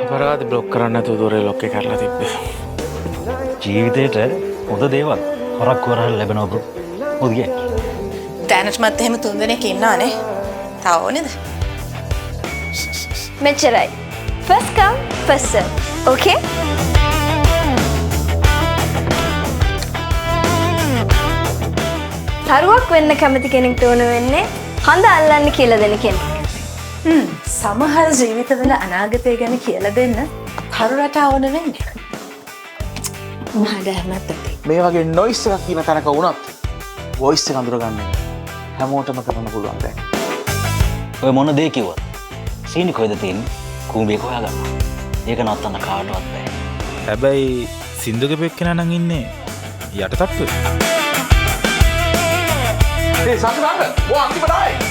අපරාධ බ්ලොක් කරන්න නැතුව දොරේ ලොක් එක කරලා තිබ්බේ. ජීවිතේට හොඳ දේවල් හොරක් වරහල් ලැබෙනවා බ්‍රෝ. මොකද කියන්නේ? දැනට මත් එහෙම 3 දෙනෙක් ඉන්නානේ. තව ඕනේද? මෙච්චරයි. First come, first serve. Okay? තරුවක් වෙන්න කැමති කෙනෙක්ට ඕන වෙන්නේ හඳ අල්ලන්න කියලා දෙන කෙනෙක්. සමහර ජීවිතවල අනාගතය ගැන කියලා දෙන්න කරු රටා ඕන වෙන්නේ. මහා දැහැමත් ඇති. මේ වගේ නොයිස් එකක් කියන තැනක වුණත් වොයිස් එක අඳුරගන්න හැමෝටම කරන්න පුළුවන් දැන්. ඔය මොන දේ කිව්වත් සීනි කොහෙද තියෙන්නේ? කුඹේ හොයාගන්න. ඒක නවත්තන්න කාටවත් බෑ. හැබැයි සින්දුගේ පෙක්කෙනා නම් ඉන්නේ යට තට්ටුවේ. ඒ සංග්‍රහය මොකක්ද අන්තිමට ආයේ?